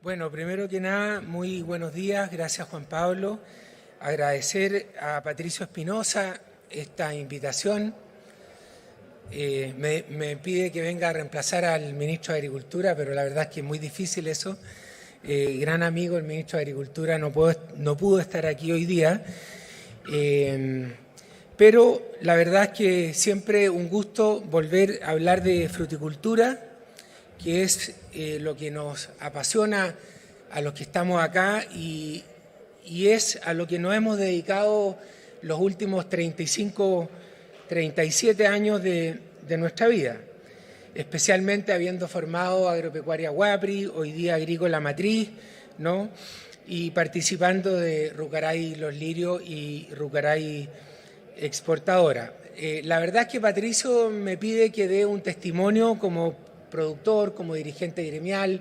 Bueno, primero que nada, muy buenos días, gracias Juan Pablo. Agradecer a Patricio Espinosa esta invitación. Me pide que venga a reemplazar al ministro de Agricultura, pero la verdad es que es muy difícil eso. Gran amigo, el ministro de Agricultura no pudo estar aquí hoy día. Pero la verdad es que siempre un gusto volver a hablar de fruticultura, que es lo que nos apasiona a los que estamos acá y es a lo que nos hemos dedicado los últimos 35, 37 años de nuestra vida, especialmente habiendo formado Agropecuaria Guapri, hoy día Agrícola Matriz, ¿no? Y participando de Rucaray Los Lirios y Rucaray Exportadora. La verdad es que Patricio me pide que dé un testimonio como productor, como dirigente gremial,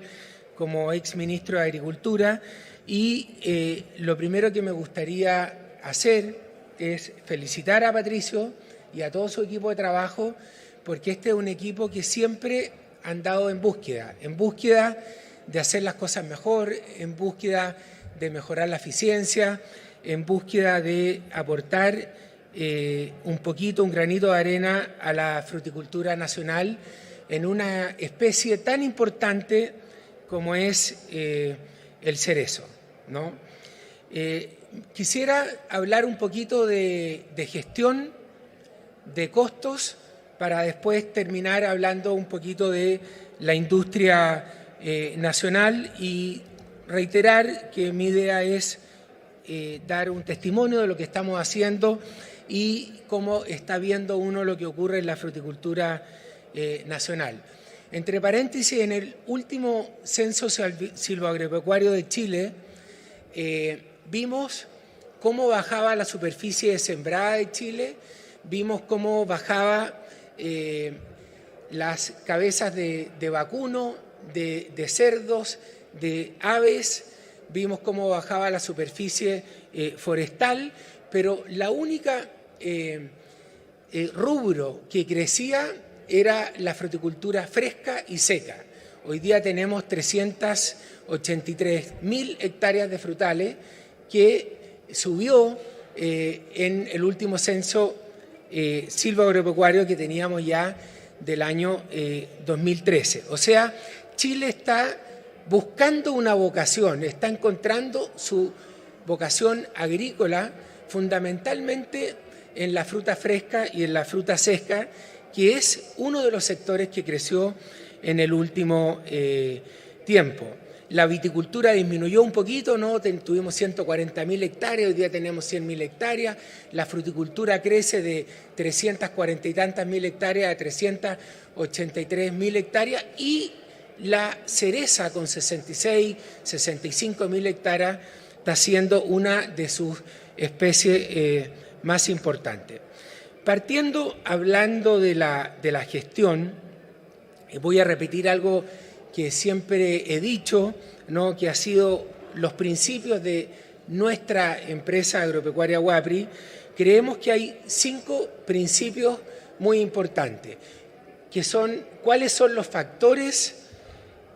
como exministro de Agricultura y lo primero que me gustaría hacer es felicitar a Patricio y a todo su equipo de trabajo porque este es un equipo que siempre ha andado en búsqueda de hacer las cosas mejor, en búsqueda de mejorar la eficiencia, en búsqueda de aportar un granito de arena a la fruticultura nacional en una especie tan importante como es el cerezo, ¿no? Quisiera hablar un poquito de gestión, de costos, para después terminar hablando un poquito de la industria nacional y reiterar que mi idea es dar un testimonio de lo que estamos haciendo y cómo está viendo uno lo que ocurre en la fruticultura nacional. Entre paréntesis, en el último censo silvoagropecuario de Chile vimos cómo bajaba la superficie sembrada de Chile, vimos cómo bajaba las cabezas de vacuno, de cerdos, de aves, vimos cómo bajaba la superficie forestal, pero la única rubro que crecía era la fruticultura fresca y seca. Hoy día tenemos 383.000 hectáreas de frutales que subió en el último censo silvoagropecuario que teníamos ya del año 2013. O sea, Chile está buscando una vocación, está encontrando su vocación agrícola fundamentalmente en la fruta fresca y en la fruta seca, que es uno de los sectores que creció en el último tiempo. La viticultura disminuyó un poquito, ¿no? Tuvimos 140.000 hectáreas, hoy día tenemos 100.000 hectáreas. La fruticultura crece de 340 y tantas mil hectáreas a 383.000 hectáreas y la cereza con 65.000 hectáreas está siendo una de sus especies más importantes. Partiendo, hablando de la gestión, voy a repetir algo que siempre he dicho, ¿no? Que ha sido los principios de nuestra empresa agropecuaria Guapri. Creemos que hay 5 principios muy importantes, que son cuáles son los factores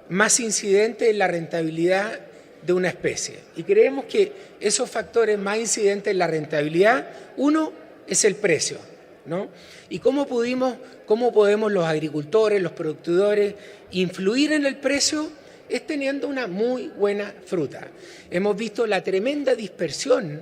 más incidentes en la rentabilidad de una especie. Y creemos que esos factores más incidentes en la rentabilidad, uno es el precio, ¿no? ¿Y cómo podemos los agricultores, los productores, influir en el precio? Es teniendo una muy buena fruta. Hemos visto la tremenda dispersión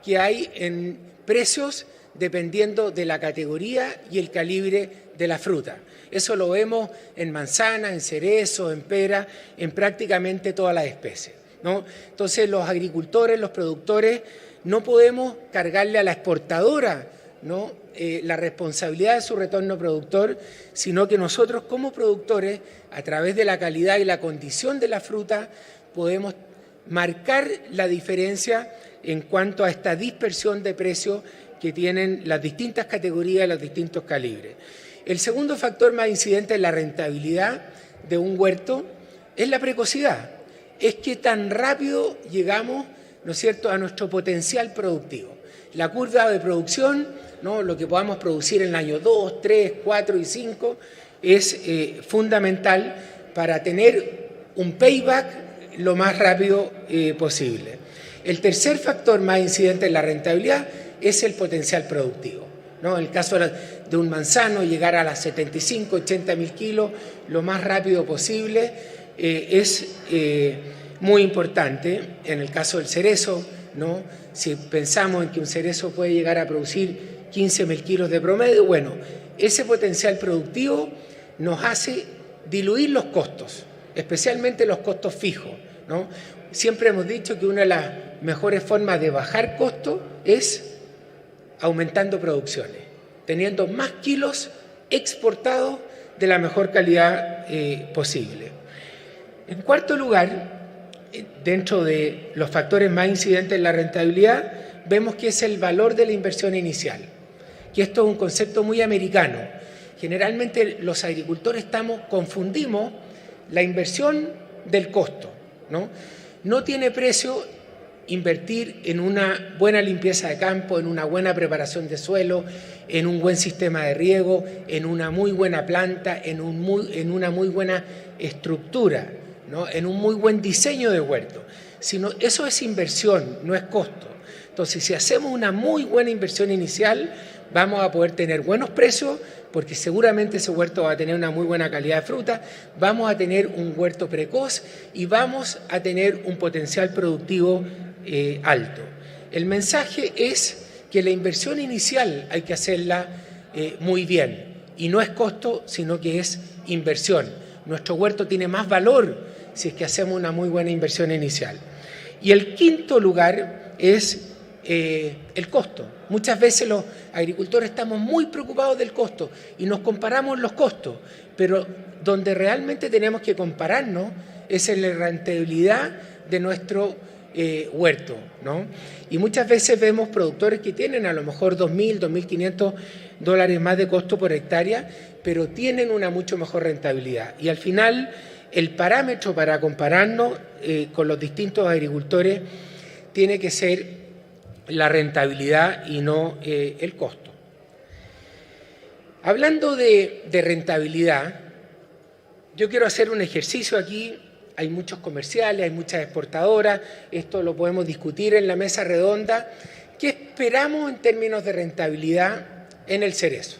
que hay en precios dependiendo de la categoría y el calibre de la fruta. Eso lo vemos en manzana, en cerezo, en pera, en prácticamente todas las especies, ¿no? Entonces los agricultores, los productores, no podemos cargarle a la exportadora, ¿no? La responsabilidad de su retorno productor, sino que nosotros como productores, a través de la calidad y la condición de la fruta, podemos marcar la diferencia en cuanto a esta dispersión de precios que tienen las distintas categorías y los distintos calibres. El segundo factor más incidente en la rentabilidad de un huerto es la precocidad. Es que tan rápido llegamos, ¿no es cierto?, a nuestro potencial productivo. La curva de producción, ¿no?, lo que podamos producir en el año 2, 3, 4 y 5 es fundamental para tener un payback lo más rápido posible. El tercer factor más incidente en la rentabilidad es el potencial productivo, ¿no? En el caso de un manzano, llegar a las 75, 80 mil kilos lo más rápido posible es muy importante. En el caso del cerezo, ¿no? Si pensamos en que un cerezo puede llegar a producir 15 mil kilos de promedio, bueno, ese potencial productivo nos hace diluir los costos, especialmente los costos fijos, ¿no? Siempre hemos dicho que una de las mejores formas de bajar costos es aumentando producciones, teniendo más kilos exportados de la mejor calidad posible. En cuarto lugar, dentro de los factores más incidentes en la rentabilidad, vemos que es el valor de la inversión inicial, que esto es un concepto muy americano. Generalmente los agricultores confundimos la inversión del costo, ¿no? No tiene precio invertir en una buena limpieza de campo, en una buena preparación de suelo, en un buen sistema de riego, en una muy buena planta, en una muy buena estructura, ¿no? En un muy buen diseño de huerto. Eso es inversión, no es costo. Entonces, si hacemos una muy buena inversión inicial, vamos a poder tener buenos precios, porque seguramente ese huerto va a tener una muy buena calidad de fruta, vamos a tener un huerto precoz y vamos a tener un potencial productivo alto. El mensaje es que la inversión inicial hay que hacerla muy bien, y no es costo, sino que es inversión. Nuestro huerto tiene más valor si es que hacemos una muy buena inversión inicial. Y el quinto lugar es el costo. Muchas veces los agricultores estamos muy preocupados del costo y nos comparamos los costos, pero donde realmente tenemos que compararnos es en la rentabilidad de nuestro huerto, ¿no? Y muchas veces vemos productores que tienen a lo mejor $2.000, $2.500 más de costo por hectárea, pero tienen una mucho mejor rentabilidad. Y al final, el parámetro para compararnos con los distintos agricultores tiene que ser la rentabilidad y no el costo. Hablando de rentabilidad, yo quiero hacer un ejercicio aquí. Hay muchos comerciales, hay muchas exportadoras, esto lo podemos discutir en la mesa redonda. ¿Qué esperamos en términos de rentabilidad en el cerezo?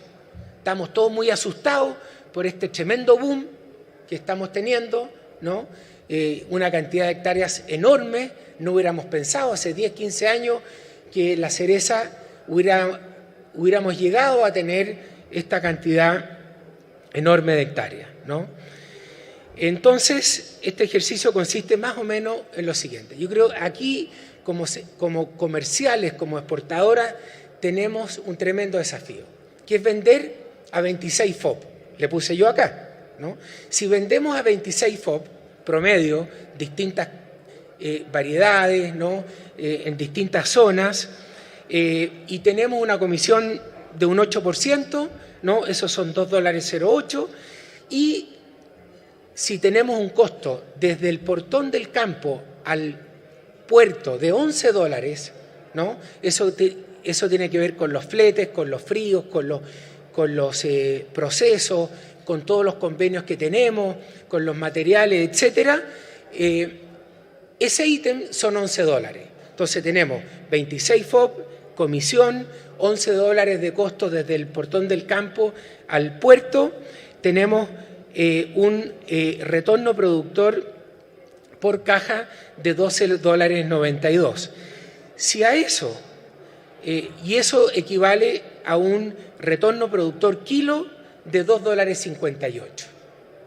Estamos todos muy asustados por este tremendo boom que estamos teniendo, ¿no? Una cantidad de hectáreas enorme. No hubiéramos pensado hace 10, 15 años que la cereza hubiéramos llegado a tener esta cantidad enorme de hectáreas, ¿no? Entonces, este ejercicio consiste más o menos en lo siguiente. Yo creo que aquí, como comerciales, como exportadoras, tenemos un tremendo desafío, que es vender a 26 FOB. Le puse yo acá, ¿no? Si vendemos a 26 FOB, promedio, distintas variedades, ¿no? En distintas zonas, y tenemos una comisión de un 8%, ¿no? Esos son $2.08, y si tenemos un costo desde el portón del campo al puerto de $11, ¿no? Eso tiene que ver con los fletes, con los fríos, con los procesos, con todos los convenios que tenemos, con los materiales, etcétera. Ese ítem son $11. Entonces tenemos 26 FOB, comisión, $11 de costo desde el portón del campo al puerto. Tenemos un retorno productor por caja de $12.92. Si a eso, y eso equivale a un retorno productor kilo de $2.58,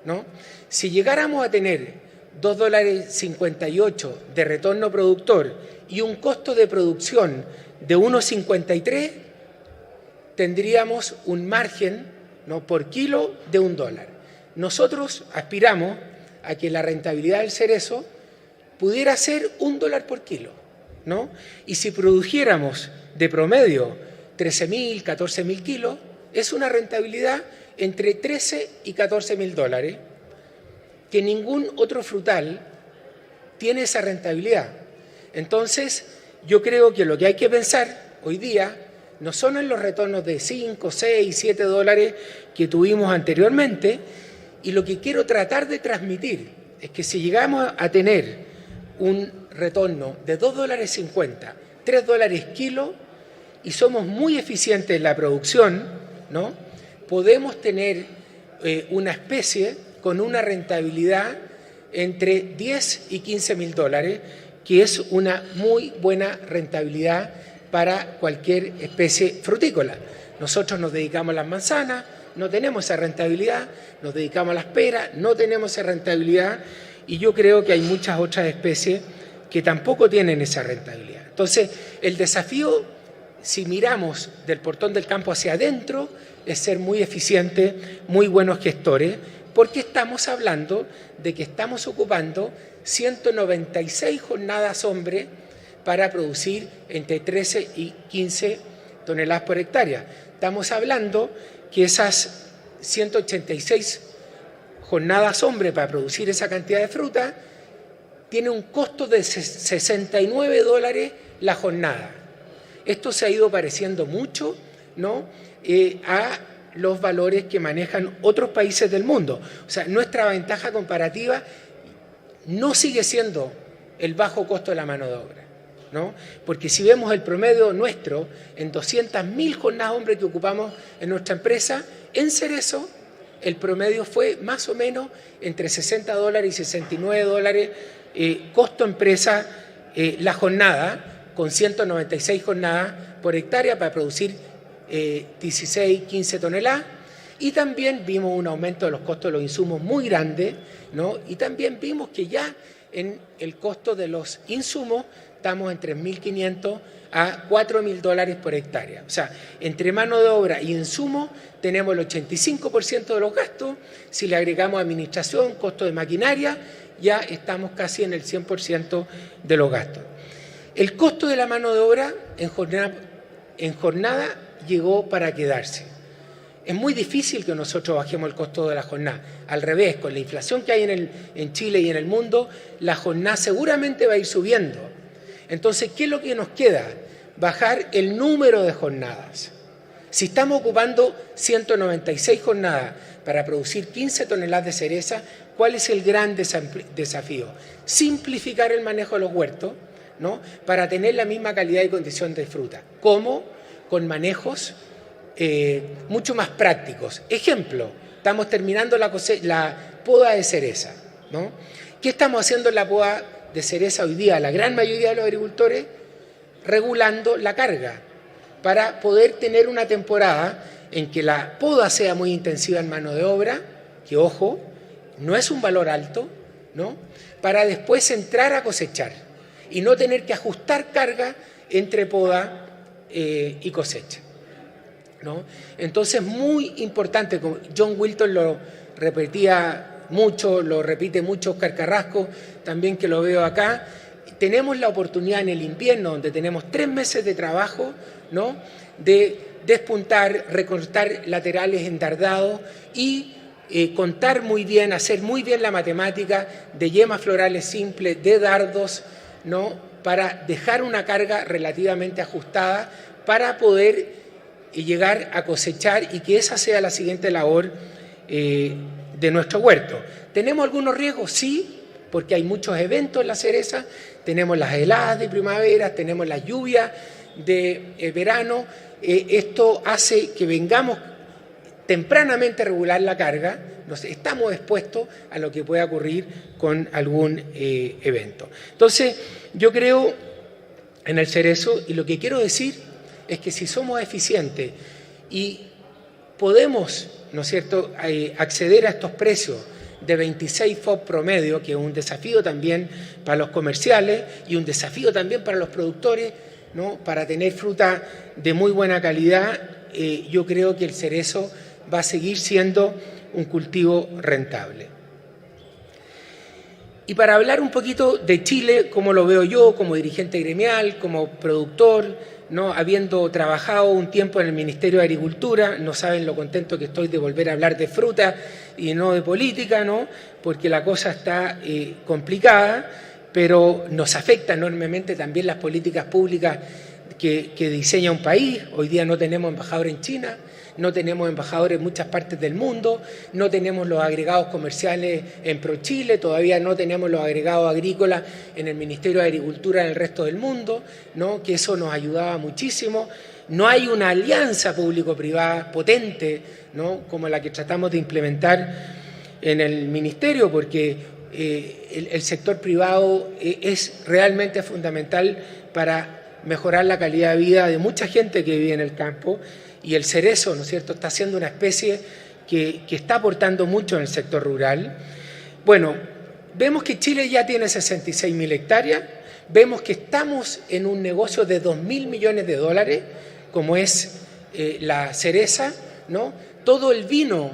¿no? Si llegáramos a tener $2.58 de retorno productor y un costo de producción de 1.53, tendríamos un margen, ¿no?, por kilo de $1. Nosotros aspiramos a que la rentabilidad del cerezo pudiera ser $1 por kilo, ¿no? Y si produjéramos de promedio 13.000, 14.000 kilos, es una rentabilidad entre 13 y $14.000, que ningún otro frutal tiene esa rentabilidad. Entonces, yo creo que lo que hay que pensar hoy día no son en los retornos de 5, 6, $7 que tuvimos anteriormente, y lo que quiero tratar de transmitir es que si llegamos a tener un retorno de $2.50, $3 kilo, y somos muy eficientes en la producción, ¿no? Podemos tener una especie con una rentabilidad entre 10 y 15 mil dólares, que es una muy buena rentabilidad para cualquier especie frutícola. Nosotros nos dedicamos a las manzanas, no tenemos esa rentabilidad, nos dedicamos a las peras, no tenemos esa rentabilidad, y yo creo que hay muchas otras especies que tampoco tienen esa rentabilidad. Entonces, el desafío, si miramos del portón del campo hacia adentro, es ser muy eficientes, muy buenos gestores, porque estamos hablando de que estamos ocupando 196 jornadas hombre para producir entre 13 y 15 toneladas por hectárea. Estamos hablando que esas 186 jornadas hombre para producir esa cantidad de fruta tiene un costo de $69 la jornada. Esto se ha ido pareciendo mucho, ¿no?, a los valores que manejan otros países del mundo. O sea, nuestra ventaja comparativa no sigue siendo el bajo costo de la mano de obra, ¿no? Porque si vemos el promedio nuestro en 200.000 jornadas hombre que ocupamos en nuestra empresa, en cerezo el promedio fue más o menos entre $60 y $69 costo empresa la jornada, con 196 jornadas por hectárea para producir 16, 15 toneladas. Y también vimos un aumento de los costos de los insumos muy grande, ¿no? Y también vimos que ya en el costo de los insumos estamos en $3.500 a $4.000 por hectárea. O sea, entre mano de obra y insumos tenemos el 85% de los gastos. Si le agregamos administración, costo de maquinaria, ya estamos casi en el 100% de los gastos. El costo de la mano de obra en jornada llegó para quedarse. Es muy difícil que nosotros bajemos el costo de la jornada. Al revés, con la inflación que hay en Chile y en el mundo, la jornada seguramente va a ir subiendo. Entonces, ¿qué es lo que nos queda? Bajar el número de jornadas. Si estamos ocupando 196 jornadas para producir 15 toneladas de cereza, ¿cuál es el gran desafío? Simplificar el manejo de los huertos, ¿no?, para tener la misma calidad y condición de fruta. ¿Cómo? Con manejos mucho más prácticos. Ejemplo, estamos terminando la poda de cereza, ¿no? ¿Qué estamos haciendo en la poda de cereza hoy día? La gran mayoría de los agricultores regulando la carga para poder tener una temporada en que la poda sea muy intensiva en mano de obra, que ojo, no es un valor alto, ¿no?, para después entrar a cosechar y no tener que ajustar carga entre poda y cosecha, ¿no? Entonces, muy importante, como John Wilton lo repetía mucho, lo repite mucho Oscar Carrasco, también que lo veo acá, tenemos la oportunidad en el invierno, donde tenemos 3 meses de trabajo, ¿no?, de despuntar, recortar laterales endardados y contar muy bien, hacer muy bien la matemática de yemas florales simples, de dardos, ¿no?, para dejar una carga relativamente ajustada para poder llegar a cosechar y que esa sea la siguiente labor de nuestro huerto. ¿Tenemos algunos riesgos? Sí, porque hay muchos eventos en la cereza, tenemos las heladas de primavera, tenemos las lluvias de verano. Esto hace que vengamos tempranamente a regular la carga, estamos expuestos a lo que pueda ocurrir con algún evento. Entonces, yo creo en el cerezo, y lo que quiero decir es que si somos eficientes y podemos, ¿no es cierto?, acceder a estos precios de 26 FOB promedio, que es un desafío también para los comerciales y un desafío también para los productores, ¿no?, para tener fruta de muy buena calidad, yo creo que el cerezo va a seguir siendo un cultivo rentable. Y para hablar un poquito de Chile, como lo veo yo como dirigente gremial, como productor, ¿no?, habiendo trabajado un tiempo en el Ministerio de Agricultura, no saben lo contento que estoy de volver a hablar de fruta y no de política, ¿no?, porque la cosa está complicada, pero nos afecta enormemente también las políticas públicas que diseña un país. Hoy día no tenemos embajador en China, no tenemos embajadores en muchas partes del mundo, no tenemos los agregados comerciales en ProChile, todavía no tenemos los agregados agrícolas en el Ministerio de Agricultura en el resto del mundo, ¿no? Que eso nos ayudaba muchísimo. No hay una alianza público-privada potente, ¿no? Como la que tratamos de implementar en el Ministerio, porque el sector privado es realmente fundamental para mejorar la calidad de vida de mucha gente que vive en el campo, y el cerezo, ¿no es cierto?, está siendo una especie que está aportando mucho en el sector rural. Bueno, vemos que Chile ya tiene 66.000 hectáreas, vemos que estamos en un negocio de 2.000 millones de dólares, como es la cereza, ¿no? Todo el vino,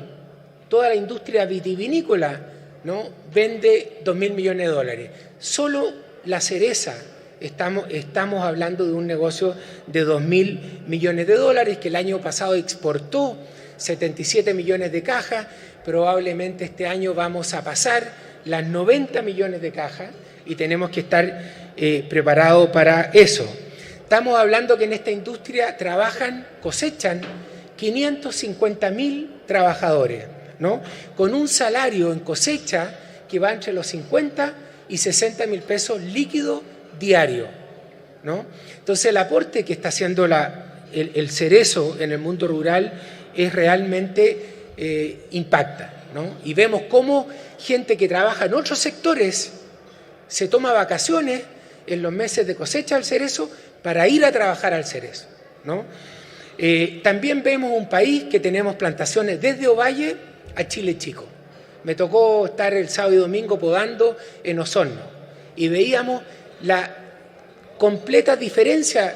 toda la industria vitivinícola, ¿no?, vende 2.000 millones de dólares. Solo la cereza estamos hablando de un negocio de 2.000 millones de dólares, que el año pasado exportó 77 millones de cajas. Probablemente este año vamos a pasar las 90 millones de cajas y tenemos que estar preparados para eso. Estamos hablando que en esta industria cosechan 550.000 trabajadores, ¿no?, con un salario en cosecha que va entre los 50 y 60 mil pesos líquidos diario, ¿no? Entonces el aporte que está haciendo el cerezo en el mundo rural es realmente impacta, ¿no? Y vemos cómo gente que trabaja en otros sectores se toma vacaciones en los meses de cosecha del cerezo para ir a trabajar al cerezo, ¿no? También vemos un país que tenemos plantaciones desde Ovalle a Chile Chico. Me tocó estar el sábado y domingo podando en Osorno y veíamos la completa diferencia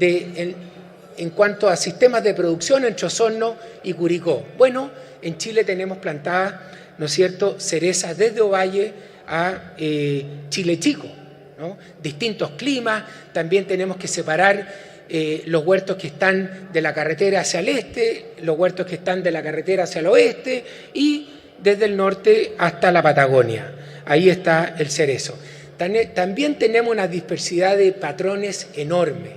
en cuanto a sistemas de producción entre Osorno y Curicó. Bueno, en Chile tenemos plantadas, ¿no es cierto?, cerezas desde Ovalle a Chile Chico, ¿no? Distintos climas, también tenemos que separar los huertos que están de la carretera hacia el este, los huertos que están de la carretera hacia el oeste y desde el norte hasta la Patagonia. Ahí está el cerezo. También tenemos una dispersidad de patrones enorme,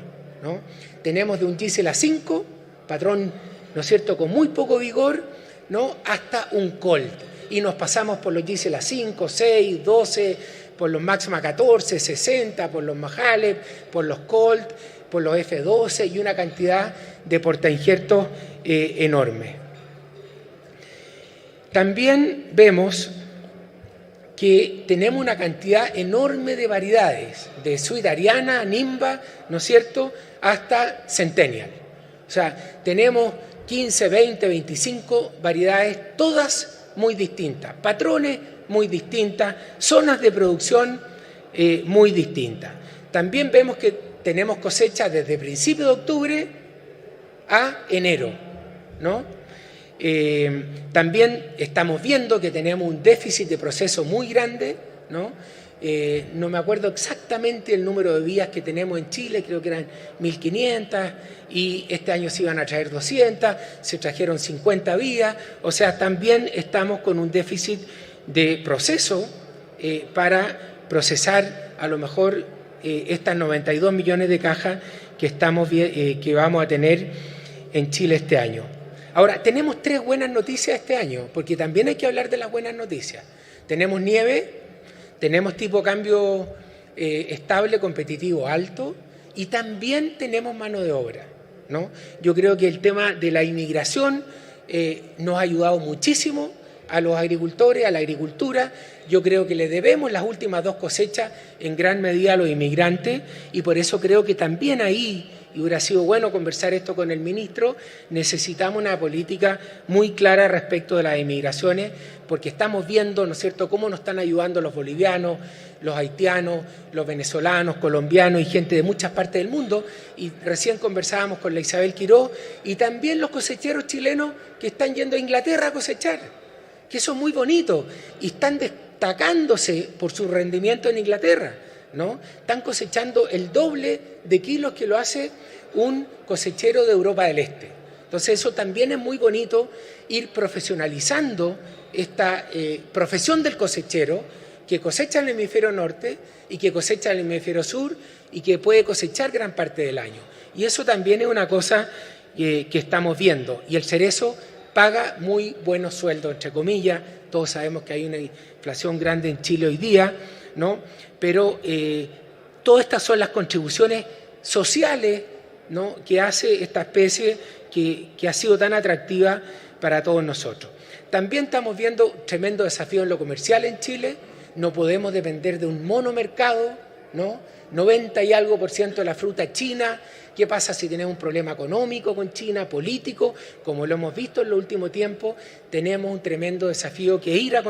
¿no? Tenemos de un Gisela 5, patrón, ¿no es cierto?, con muy poco vigor, ¿no?, hasta un Colt. Y nos pasamos por los Gisela 5, 6, 12, por los Maxima 14, 60, por los Mahaleb, por los Colt, por los F12 y una cantidad de portainjertos enorme. También vemos que tenemos una cantidad enorme de variedades, de Sweet Ariana, Nimba, ¿no es cierto?, hasta Centennial. O sea, tenemos 15, 20, 25 variedades, todas muy distintas, patrones muy distintas, zonas de producción muy distintas. También vemos que tenemos cosechas desde principios de octubre a enero, ¿no? También estamos viendo que tenemos un déficit de proceso muy grande, ¿no? No me acuerdo exactamente el número de vías que tenemos en Chile, creo que eran 1.500 y este año se iban a traer 200, se trajeron 50 vías, o sea, también estamos con un déficit de proceso para procesar a lo mejor estas 92 millones de cajas que vamos a tener en Chile este año. Ahora, tenemos 3 buenas noticias este año, porque también hay que hablar de las buenas noticias. Tenemos nieve, tenemos tipo de cambio estable, competitivo, alto, y también tenemos mano de obra, ¿no? Yo creo que el tema de la inmigración nos ha ayudado muchísimo a los agricultores, a la agricultura. Yo creo que le debemos las últimas 2 cosechas en gran medida a los inmigrantes y por eso creo que también ahí, y hubiera sido bueno conversar esto con el ministro, necesitamos una política muy clara respecto de las inmigraciones, porque estamos viendo, ¿no es cierto?, cómo nos están ayudando los bolivianos, los haitianos, los venezolanos, colombianos y gente de muchas partes del mundo. Y recién conversábamos con la Isabel Quiró y también los cosecheros chilenos que están yendo a Inglaterra a cosechar, que eso es muy bonito y están destacándose por su rendimiento en Inglaterra, ¿no? Están cosechando el doble de kilos que lo hace un cosechero de Europa del Este. Entonces eso también es muy bonito, ir profesionalizando esta profesión del cosechero que cosecha en el hemisferio norte y que cosecha en el hemisferio sur y que puede cosechar gran parte del año. Y eso también es una cosa que estamos viendo. Y el cerezo paga muy buenos sueldos, entre comillas. Todos sabemos que hay una inflación grande en Chile hoy día, ¿no? Pero todas estas son las contribuciones sociales, ¿no?, que hace esta especie que ha sido tan atractiva para todos nosotros. También estamos viendo tremendo desafío en lo comercial en Chile. No podemos depender de un monomercado, ¿no? 90 y algo % de la fruta china. ¿Qué pasa si tenemos un problema económico con China, político? Como lo hemos visto en los últimos tiempos, tenemos un tremendo desafío que ir a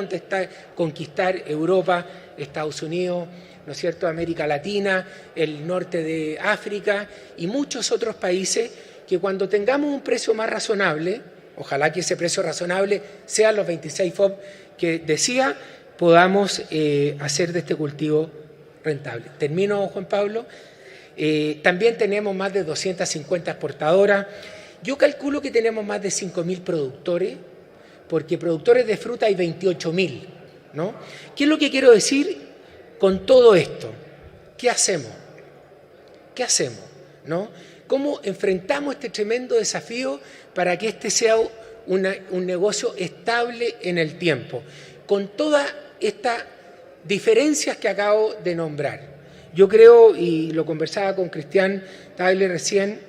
conquistar Europa, Estados Unidos, ¿no es cierto?, América Latina, el norte de África y muchos otros países, que cuando tengamos un precio más razonable, ojalá que ese precio razonable sean los 26 FOB que decía, podamos hacer de este cultivo rentable. Termino, Juan Pablo. También tenemos más de 250 exportadoras. Yo calculo que tenemos más de 5.000 productores, porque productores de fruta hay 28.000, ¿no? ¿Qué es lo que quiero decir con todo esto? ¿Qué hacemos? ¿Qué hacemos? ¿No? ¿Cómo enfrentamos este tremendo desafío para que este sea un negocio estable en el tiempo? Con todas estas diferencias que acabo de nombrar. Yo creo, y lo conversaba con Cristian Tagle recién,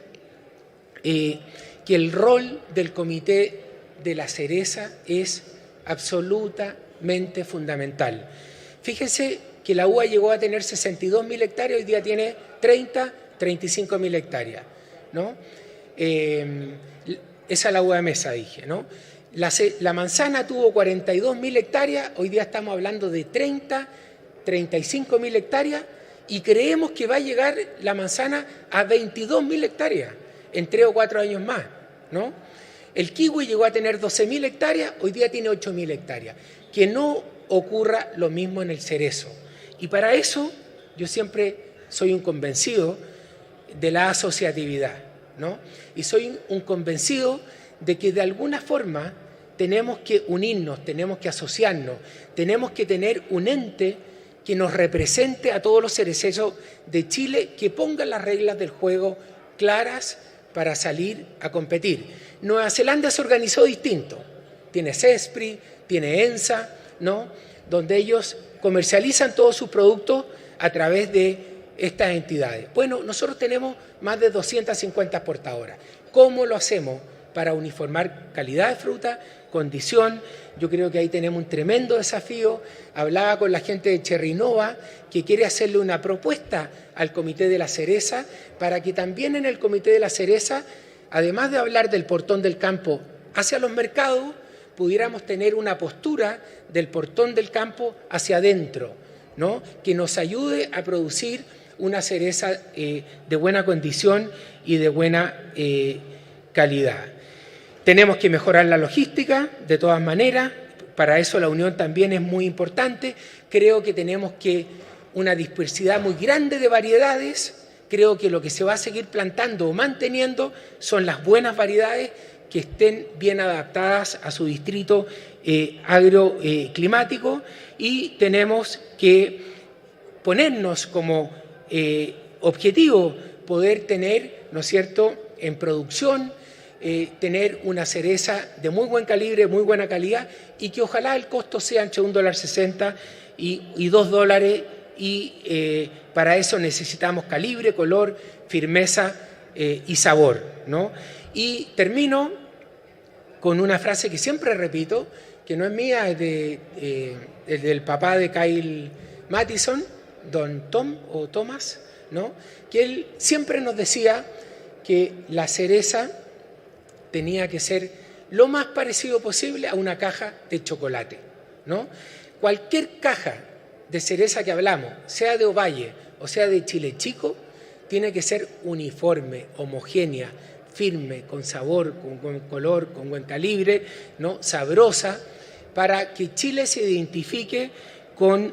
que el rol del Comité de la Cereza es absolutamente fundamental. Fíjense que la UA llegó a tener 62.000 hectáreas, hoy día tiene 35.000 hectáreas, ¿no? Esa es la UA de Mesa, dije, ¿no? La manzana tuvo 42.000 hectáreas, hoy día estamos hablando de 35.000 hectáreas, y creemos que va a llegar la manzana a 22.000 hectáreas en 3 o 4 años más, ¿no? El kiwi llegó a tener 12.000 hectáreas, hoy día tiene 8.000 hectáreas. Que no ocurra lo mismo en el cerezo. Y para eso yo siempre soy un convencido de la asociatividad, ¿no? Y soy un convencido de que de alguna forma tenemos que unirnos, tenemos que asociarnos, tenemos que tener un ente que nos represente a todos los cereceros de Chile, que pongan las reglas del juego claras para salir a competir. Nueva Zelanda se organizó distinto. Tiene CESPRI, tiene ENSA, ¿no?, donde ellos comercializan todos sus productos a través de estas entidades. Bueno, nosotros tenemos más de 250 exportadoras. ¿Cómo lo hacemos para uniformar calidad de fruta, condición? Yo creo que ahí tenemos un tremendo desafío. Hablaba con la gente de Cherrinova, que quiere hacerle una propuesta al Comité de la Cereza, para que también en el Comité de la Cereza, además de hablar del portón del campo hacia los mercados, pudiéramos tener una postura del portón del campo hacia adentro, ¿no?, que nos ayude a producir una cereza de buena condición y de buena calidad. Tenemos que mejorar la logística, de todas maneras. Para eso la unión también es muy importante. Creo que tenemos una diversidad muy grande de variedades. Creo que lo que se va a seguir plantando o manteniendo son las buenas variedades que estén bien adaptadas a su distrito agroclimático, y tenemos que ponernos como objetivo poder tener, ¿no es cierto?, en producción, tener una cereza de muy buen calibre, muy buena calidad, y que ojalá el costo sea entre $1.60 y $2, y para eso necesitamos calibre, color, firmeza y sabor, ¿no? Y termino con una frase que siempre repito, que no es mía, es del papá de Kyle Mattison, don Tom o Thomas, ¿no?, que él siempre nos decía que la cereza tenía que ser lo más parecido posible a una caja de chocolate, ¿no? Cualquier caja de cereza que hablamos, sea de Ovalle o sea de Chile Chico, tiene que ser uniforme, homogénea, firme, con sabor, con buen color, con buen calibre, ¿no?, sabrosa, para que Chile se identifique con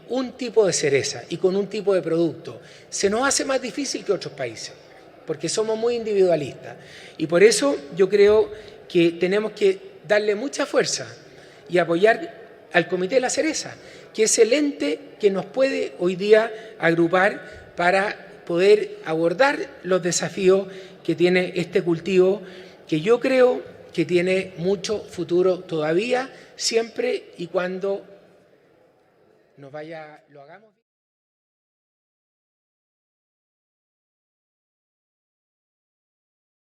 un tipo de cereza y con un tipo de producto. Se nos hace más difícil que otros países, porque somos muy individualistas. Y por eso yo creo que tenemos que darle mucha fuerza y apoyar al Comité de la Cereza, que es el ente que nos puede hoy día agrupar para poder abordar los desafíos que tiene este cultivo, que yo creo que tiene mucho futuro todavía, siempre y cuando lo hagamos.